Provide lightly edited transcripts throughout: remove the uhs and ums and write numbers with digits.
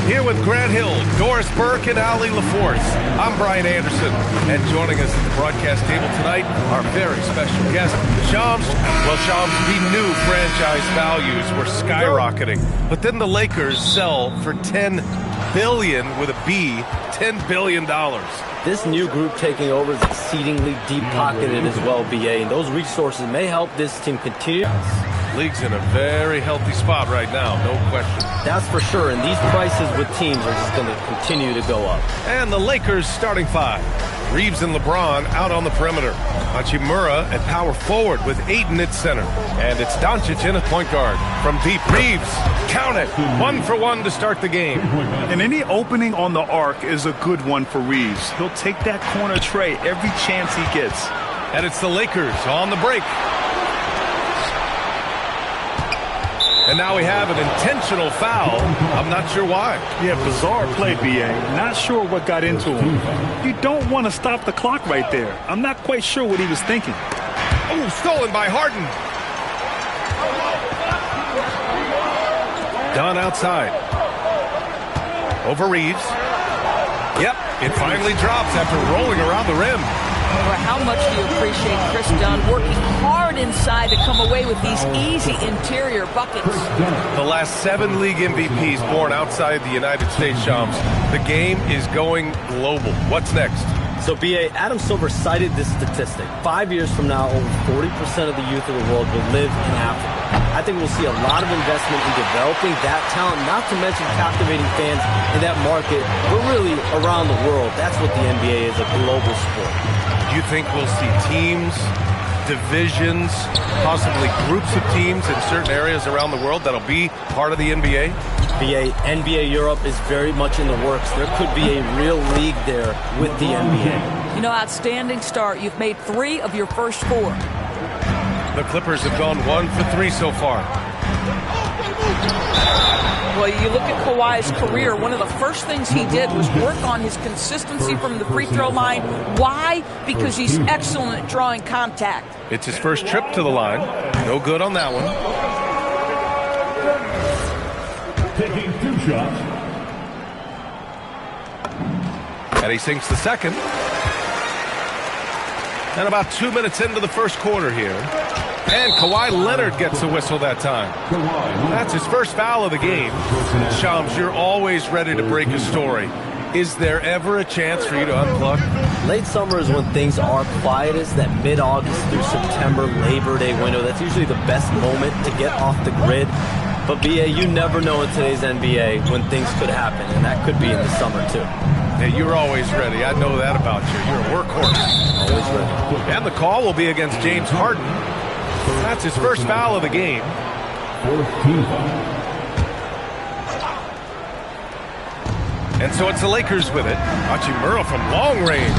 Here with Grant Hill, Doris Burke, and Ali LaForce. I'm Brian Anderson, and joining us at the broadcast table tonight, our very special guest, Shams. Well, Shams, we knew franchise values were skyrocketing, but then the Lakers sell for $10 billion with a B, $10 billion. This new group taking over is exceedingly deep-pocketed as well, BA, and those resources may help this team continue. League's in a very healthy spot right now, no question. That's for sure, and these prices with teams are just going to continue to go up. And the Lakers starting five. Reeves and LeBron out on the perimeter. Hachimura at power forward with Ayton at center. And it's Doncic in at point guard. From deep, Reeves, count it, 1 for 1 to start the game. And any opening on the arc is a good one for Reeves. He'll take that corner tray every chance he gets. And it's the Lakers on the break. And now we have an intentional foul. I'm not sure why. Yeah, bizarre play, B.A. Not sure what got into him. You don't want to stop the clock right there. I'm not quite sure what he was thinking. Oh, stolen by Harden. Dunn outside. Over Reeves. Yep, it finally drops after rolling around the rim. Well, how much do you appreciate Chris Dunn working hard inside to come away with these easy interior buckets? The last 7 league MVPs born outside the United States, Shams. The game is going global. What's next? So, BA, Adam Silver cited this statistic. 5 years from now, over 40% of the youth of the world will live in Africa. I think we'll see a lot of investment in developing that talent, not to mention captivating fans in that market, but really around the world. That's what the NBA is, a global sport. Do you think we'll see teams, divisions, possibly groups of teams in certain areas around the world that'll be part of the NBA? NBA Europe is very much in the works. There could be a real league there with the NBA. You know, outstanding start. You've made 3 of your first 4. The Clippers have gone 1 for 3 so far. Well, you look at Kawhi's career, one of the first things he did was work on his consistency from the free throw line. Why? Because he's excellent at drawing contact. It's his first trip to the line. No good on that one. Taking 2 shots. And he sinks the second. And about 2 minutes into the first quarter here. And Kawhi Leonard gets a whistle that time. That's his first foul of the game. Shams, you're always ready to break a story. Is there ever a chance for you to unplug? Late summer is when things are quietest, that mid-August through September Labor Day window. That's usually the best moment to get off the grid. But, BA, you never know in today's NBA when things could happen, and that could be in the summer, too. Hey, you're always ready. I know that about you. You're a workhorse. Always ready. And the call will be against James Harden. That's his first foul of the game. 14 foul. And so it's the Lakers with it. Hachimura from long range.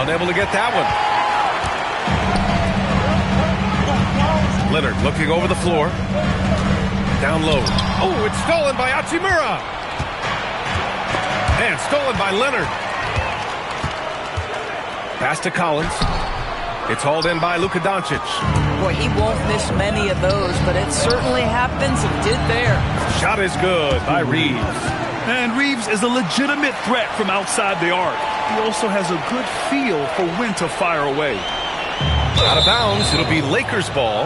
Unable to get that one. Leonard looking over the floor. Down low. Oh, it's stolen by Hachimura. And stolen by Leonard. Pass to Collins. It's hauled in by Luka Doncic. Boy, he won't miss many of those, but it certainly happens. It did there. Shot is good by Reeves. And Reeves is a legitimate threat from outside the arc. He also has a good feel for when to fire away. Out of bounds, it'll be Lakers ball.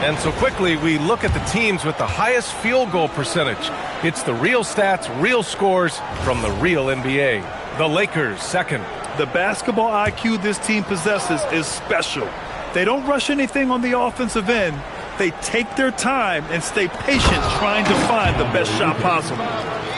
And so quickly we look at the teams with the highest field goal percentage. It's the real stats, real scores from the real NBA. The Lakers second. The basketball IQ this team possesses is special. They don't rush anything on the offensive end. They take their time and stay patient trying to find the best shot possible.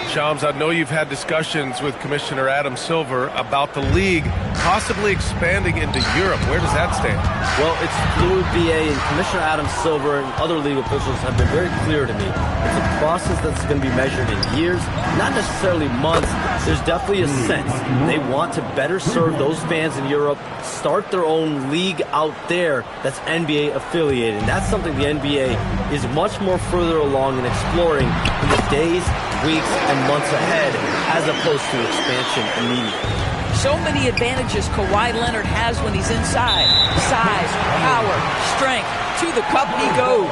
Shams, I know you've had discussions with Commissioner Adam Silver about the league possibly expanding into Europe. Where does that stand? Well, it's fluid, BA, and Commissioner Adam Silver and other league officials have been very clear to me. It's a process that's going to be measured in years, not necessarily months. There's definitely a sense they want to better serve those fans in Europe, start their own league out there that's NBA affiliated. And that's something the NBA is much more further along in exploring in the days, weeks, and months ahead, as opposed to expansion immediately. So many advantages Kawhi Leonard has when he's inside. Size, power, strength. to the cup he goes.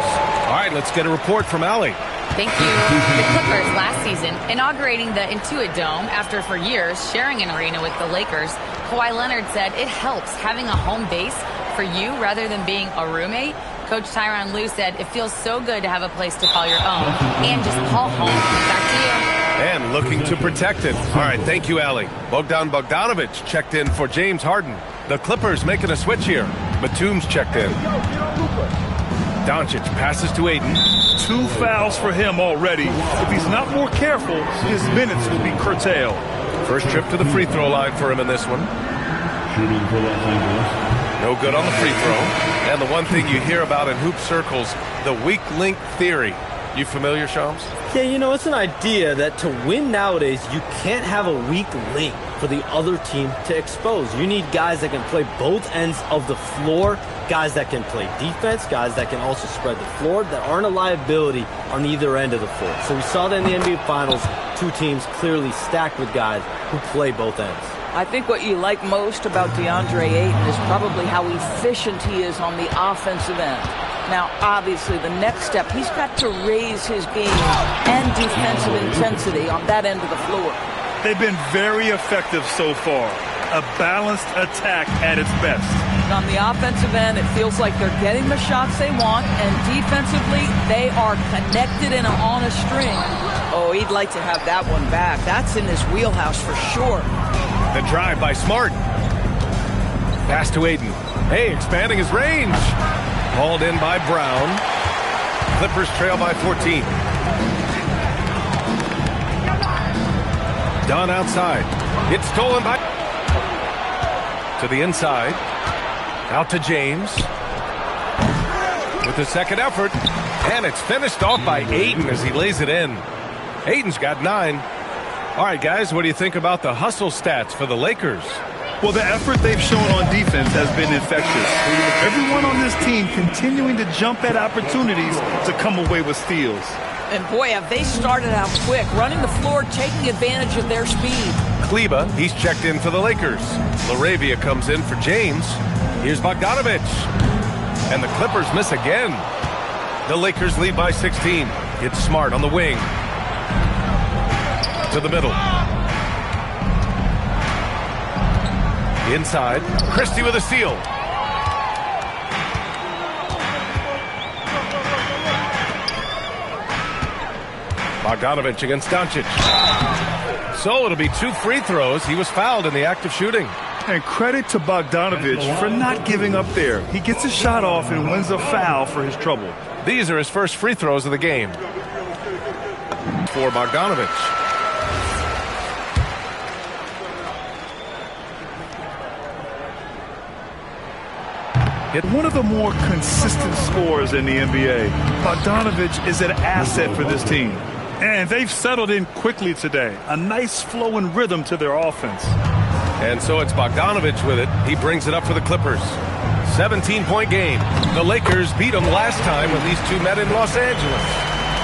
All right, let's get a report from Allie. Thank you. The Clippers last season inaugurating the Intuit Dome after for years sharing an arena with the Lakers. Kawhi Leonard said it helps having a home base for you rather than being a roommate. Coach Tyronn Lue said it feels so good to have a place to call your own and just call home. Back to you. And looking to protect it. All right, thank you, Allie. Bogdan Bogdanovic checked in for James Harden. The Clippers making a switch here. Batum's checked in. Doncic passes to Ayton. 2 fouls for him already. If he's not more careful, his minutes will be curtailed. First trip to the free throw line for him in this one. Shooting for Los Angeles. No good on the free throw. And the one thing you hear about in hoop circles, the weak link theory. You familiar, Shams? Yeah, you know, it's an idea that to win nowadays, you can't have a weak link for the other team to expose. You need guys that can play both ends of the floor, guys that can play defense, guys that can also spread the floor, that aren't a liability on either end of the floor. So we saw that in the NBA Finals, 2 teams clearly stacked with guys who play both ends. I think what you like most about DeAndre Ayton is probably how efficient he is on the offensive end. Now, obviously, the next step, he's got to raise his game and defensive intensity on that end of the floor. They've been very effective so far. A balanced attack at its best. On the offensive end, it feels like they're getting the shots they want, and defensively, they are connected and on a string. Oh, he'd like to have that one back. That's in his wheelhouse for sure. The drive by Smart. Pass to Ayton. Hey, expanding his range. Hauled in by Brown. Clippers trail by 14. Dunn outside. It's stolen by... To the inside. Out to James. With the second effort. And it's finished off by Ayton as he lays it in. Ayton's got 9. All right, guys, what do you think about the hustle stats for the Lakers? Well, the effort they've shown on defense has been infectious. Everyone on this team continuing to jump at opportunities to come away with steals. And boy, have they started out quick, running the floor, taking advantage of their speed. Kleba, he's checked in for the Lakers. Laravia comes in for James. Here's Bogdanovic. And the Clippers miss again. The Lakers lead by 16. It's Smart on the wing. To the middle. Inside. Christie with a steal. Bogdanovic against Doncic. So it'll be 2 free throws. He was fouled in the act of shooting. And credit to Bogdanovic for not giving up there. He gets a shot off and wins a foul for his trouble. These are his first free throws of the game. For Bogdanovic. One of the more consistent scorers in the NBA, Bogdanovic is an asset for this team. And they've settled in quickly today. A nice flow and rhythm to their offense. And so it's Bogdanovic with it. He brings it up for the Clippers. 17-point game. The Lakers beat them last time when these 2 met in Los Angeles.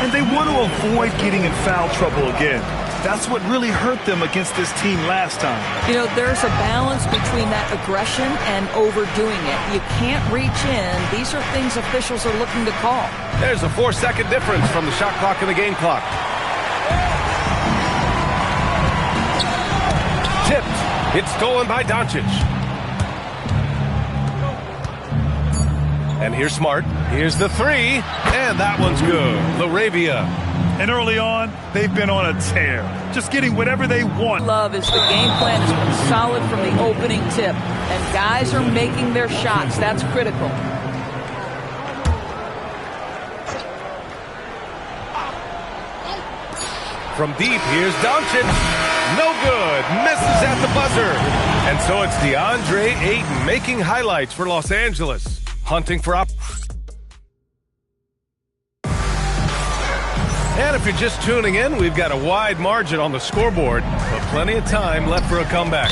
And they want to avoid getting in foul trouble again. That's what really hurt them against this team last time. You know, there's a balance between that aggression and overdoing it. You can't reach in. These are things officials are looking to call. There's a 4-second difference from the shot clock and the game clock. Tipped. It's stolen by Doncic. And here's Smart. Here's the 3. And that one's good. Laravia. And early on, they've been on a tear. Just getting whatever they want. Love is the game plan has been solid from the opening tip. And guys are making their shots. That's critical. From deep, here's Doncic. No good. Misses at the buzzer. And so it's DeAndre Ayton making highlights for Los Angeles. Hunting for And if you're just tuning in, we've got a wide margin on the scoreboard, but plenty of time left for a comeback.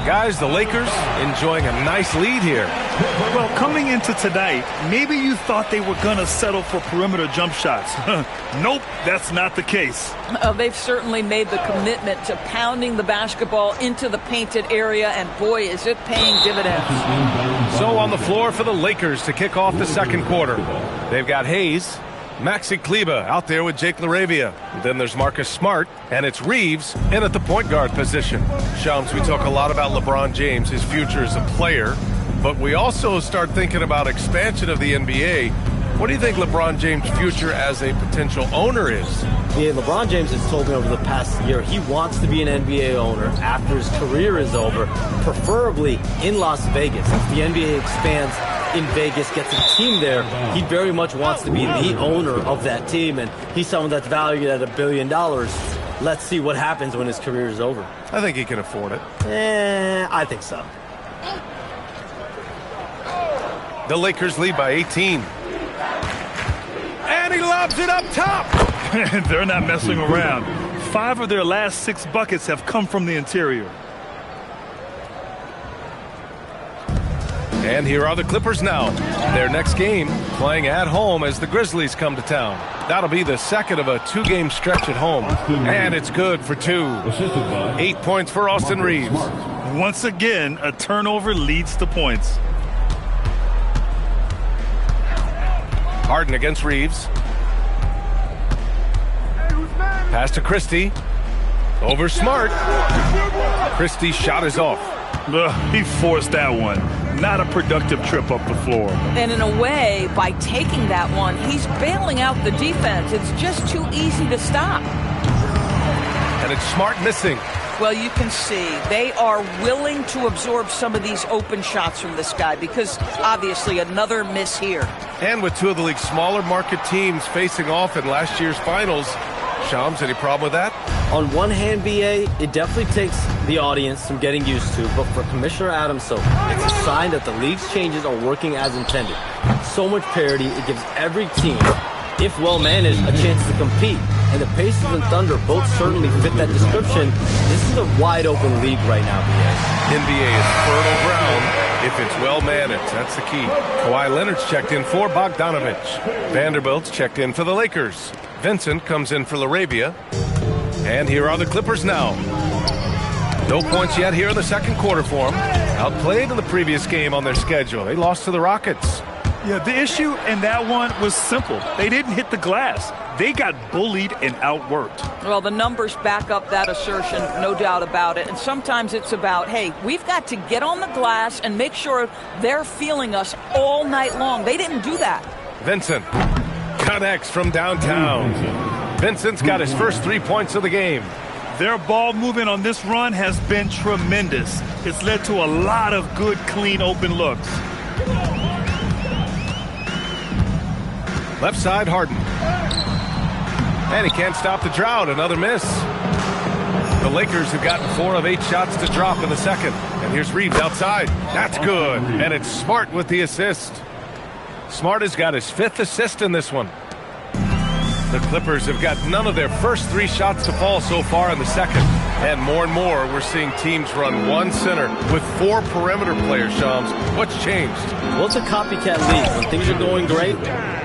Guys, the Lakers enjoying a nice lead here. Well, coming into tonight, maybe you thought they were going to settle for perimeter jump shots. Nope, that's not the case. They've certainly made the commitment to pounding the basketball into the painted area, and boy, is it paying dividends. So on the floor for the Lakers to kick off the second quarter, they've got Hayes, Maxi Kleber out there with Jake LaRavia. Then there's Marcus Smart, and it's Reeves in at the point guard position. Shams, we talk a lot about LeBron James, his future as a player, but we also start thinking about expansion of the NBA. What do you think LeBron James' future as a potential owner is? Yeah, LeBron James has told me over the past year he wants to be an NBA owner after his career is over, preferably in Las Vegas. If the NBA expands in Vegas, gets a team there, he very much wants to be the owner of that team, and he's someone that's valued at $1 billion. Let's see what happens when his career is over. I think he can afford it. I think so. The Lakers lead by 18. And he lobs it up top. They're not messing around. 5 of their last 6 buckets have come from the interior. And here are the Clippers now. Their next game playing at home as the Grizzlies come to town. That'll be the second of a 2-game stretch at home. And it's good for 2. 8 points for Austin Reeves. Once again, a turnover leads to points. Harden against Reeves. Pass to Christie. Over Smart. Christie's shot is off. He forced that one. Not a productive trip up the floor. And in a way, by taking that one, he's bailing out the defense. It's just too easy to stop. And it's Smart missing. Well, you can see they are willing to absorb some of these open shots from this guy because obviously another miss here. And with 2 of the league's smaller market teams facing off in last year's finals, Shams, any problem with that? On one hand, BA, it definitely takes the audience some getting used to, but for Commissioner Adam Silver, it's a sign that the league's changes are working as intended. So much parity, it gives every team, if well managed, a chance to compete. And the Pacers and Thunder both certainly fit that description. This is a wide open league right now, BA. NBA is fertile ground if it's well managed. That's the key. Kawhi Leonard's checked in for Bogdanovich. Vanderbilt's checked in for the Lakers. Vincent comes in for LaRavia. And here are the Clippers now. No points yet here in the second quarter for them. Outplayed in the previous game on their schedule. They lost to the Rockets. Yeah, the issue in that one was simple. They didn't hit the glass. They got bullied and outworked. Well, the numbers back up that assertion, no doubt about it. And sometimes it's about, hey, we've got to get on the glass and make sure they're feeling us all night long. They didn't do that. Vincent connects from downtown. Vincent's got his first 3 points of the game. Their ball movement on this run has been tremendous. It's led to a lot of good, clean, open looks. Left side, Harden. And he can't stop the drought. Another miss. The Lakers have gotten 4 of 8 shots to drop in the second. And here's Reeves outside. That's good. And it's Smart with the assist. Smart has got his 5th assist in this one. The Clippers have got none of their first 3 shots to fall so far in the second. And more, we're seeing teams run 1 center with 4 perimeter players, Shams. What's changed? Well, it's a copycat league. When things are going great,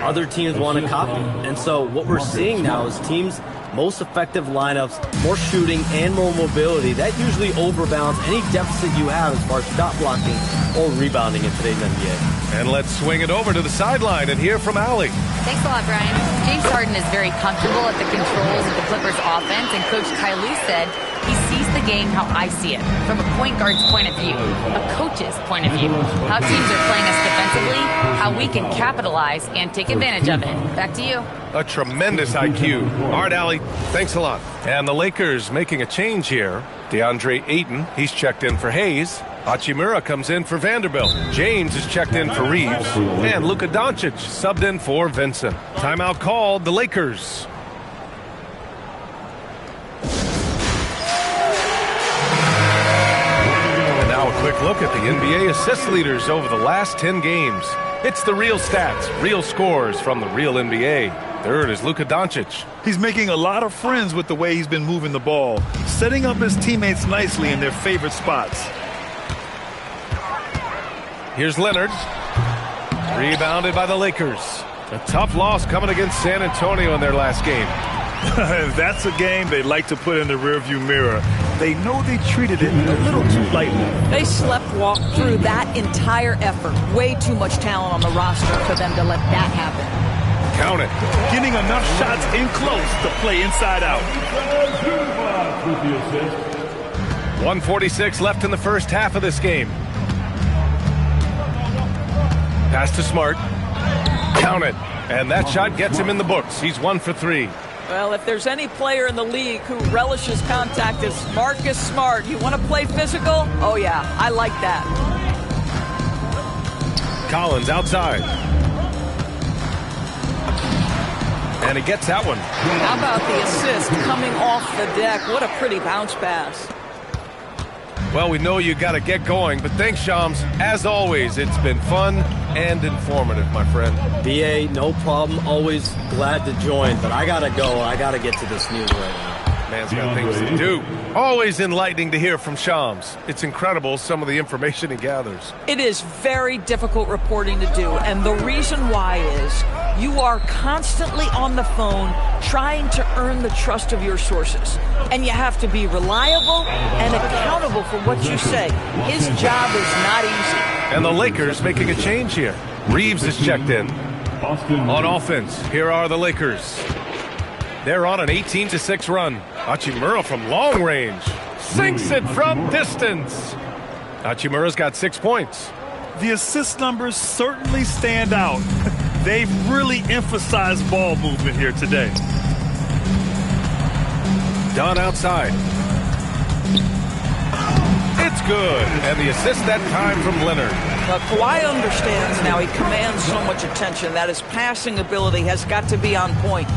other teams want to copy. And so what we're seeing now is teams' most effective lineups, more shooting and more mobility. That usually overbalances any deficit you have as far as shot blocking or rebounding in today's NBA. And let's swing it over to the sideline and hear from Allie. Thanks a lot, Brian. James Harden is very comfortable at the controls of the Clippers offense, and Coach Ty Lue said he sees the game how I see it, from a point guard's point of view, a coach's point of view, how teams are playing us defensively, how we can capitalize and take advantage of it. Back to you. A tremendous IQ. All right, Allie, thanks a lot. And the Lakers making a change here. DeAndre Ayton, he's checked in for Hayes. Hachimura comes in for Vanderbilt. James is checked in for Reeves. And Luka Doncic subbed in for Vincent. Timeout called, the Lakers. And now a quick look at the NBA assist leaders over the last 10 games. It's the real stats, real scores from the real NBA. Third is Luka Doncic. He's making a lot of friends with the way he's been moving the ball, setting up his teammates nicely in their favorite spots. Here's Leonard. Rebounded by the Lakers. A tough loss coming against San Antonio in their last game. That's a game they like to put in the rearview mirror. They know they treated it a little too lightly. They sleptwalked through that entire effort. Way too much talent on the roster for them to let that happen. Count it. Getting enough shots in close to play inside out. 1:46 left in the first half of this game. Pass to Smart. Count it. And that shot gets him in the books. He's 1 for 3. Well, if there's any player in the league who relishes contact, it's Marcus Smart. You want to play physical? Oh, yeah, I like that. Collins outside. And he gets that one. How about the assist coming off the deck? What a pretty bounce pass. Well, we know you got to get going, but thanks, Shams. As always, it's been fun and informative, my friend. BA, no problem. Always glad to join, but I got to go. I got to get to this news right now. Man's got things to do. Always enlightening to hear from Shams. It's incredible some of the information he gathers. It is very difficult reporting to do, and the reason why is you are constantly on the phone trying to earn the trust of your sources. And you have to be reliable and accountable for what you say. His job is not easy. And the Lakers making a change here. Reeves is checked in. On offense, here are the Lakers. They're on an 18-6 run. Hachimura from long range. Sinks it from distance. Hachimura's got 6 points. The assist numbers certainly stand out. They've really emphasized ball movement here today. Dunn outside. It's good. And the assist that time from Leonard. But Kawhi understands now he commands so much attention that his passing ability has got to be on point.